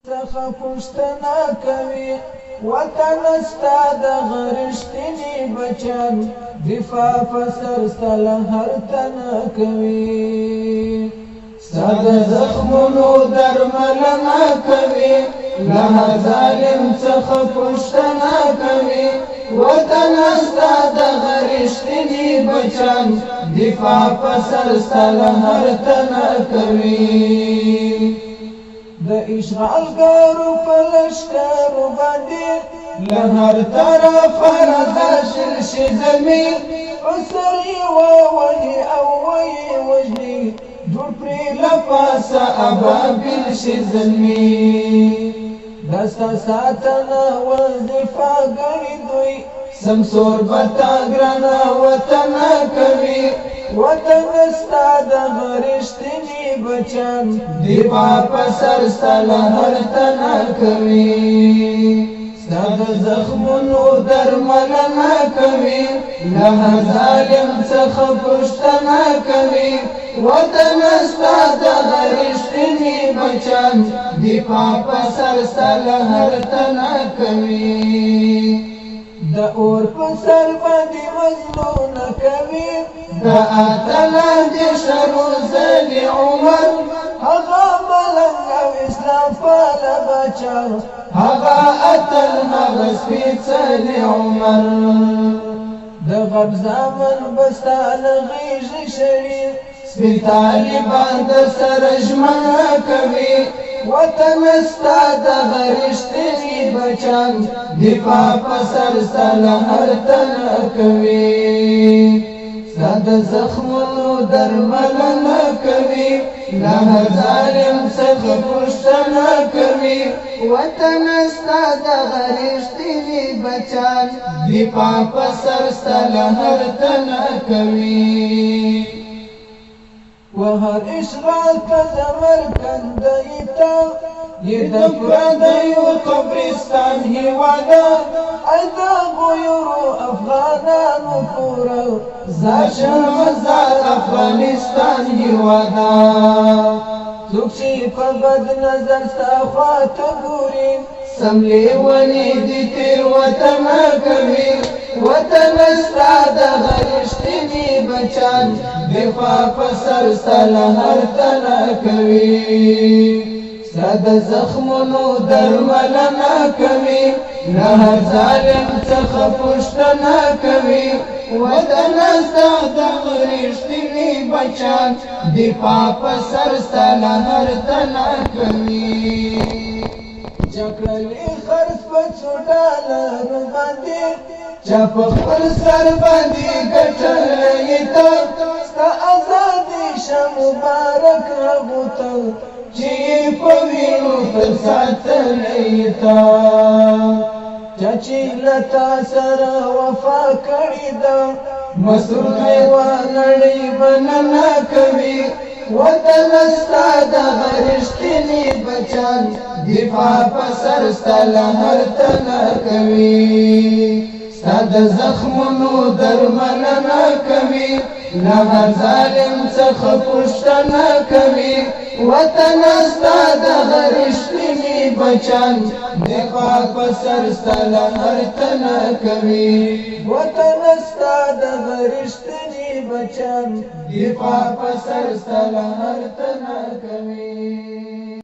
څخه پوښتنه کوي وطن ستا د غرشتني بچان دفاع په سر ستا له هر تنه کوي ستا د زخمونو درملنه کوي له هر ظالم څخه پوښتنه کوي وطن ستا د غرشتني بچان دفاع په سر ستا له هر تنه کوي د اشغالګرو په لښکرو باندې له هر طرفه راشل شي زلمي په سر یې ووهي او ویې وژني جوړ پرې له پاسه ابابیل شي زلمي دا ستا ساتنه وظیفه ګڼي دوی سمسور به تا ګرانه وطنه کوي وطن ستا د غرشتني بچان دفاع په سر ستا له هر تنه کوي ستا د زخمونو درملنه کوي له هر ظالم څخه پوښتنه کوي وطن ستا د غرشتني بچان دفاع په سر ستا له هر تنه کوي د اور په سر باندې مزلونه کوي د اتله دېرش روزلي عمر هغه ملنګ او اسلام پاله بچا هغه اتل هغه سپېڅلی عمر د غب زامن به ستا له غېږې شړي سپین طالبان درسره ژمنه کوي وطن ستا د غرشتني بچان دفاع په سر ستا له هر تنه کوي ستا د زخمونو درملنه کوي له هر ظالم څخه پوښتنه کوي وطن ستا د غرشتني بچان دفاع په سر ستا له هر تنه کوي وهر اشغال په زمر کندی تا یې د پردیو قبرستان هېواده ای د غیورو افغانانو پوره زاشن مزار افغانستان هېواده څوک چې په بد نظر ستا خواته ګوري سم لیونې دي تېروتنه کوي وطن ستا د غرشتني بچان دفاع په سر ستا له هر تنه کوي ستا د زخمونو درملنه کوي له هر ظالم څخه پوښتنه کوي وطن ستا د غرشتني بچان دفاع په سر ستا له هر تنه کوي چکړلې خرڅ په څو ډالرو باندې چا په خپل سر باندې ګټلې ته ستا ازادي شه مبارک رغوته چې په وینو تر ساتلې ته چا چې له تا سره وفا کړې ده مسرور میوه نړۍ مننه کوي وطن ستا د غرشتني بچان دفاع په سر ستا له هر تنه کوي ستا د زخمونو درملنه کوي له هر ظالم څخه پوښتنه کوي وطن ستا د غرشتني بچان دفاع په سر ستا له هر تنه کوي وطن ستا د غرشتني بچان دفاع په سر ستا له هر تنه کوي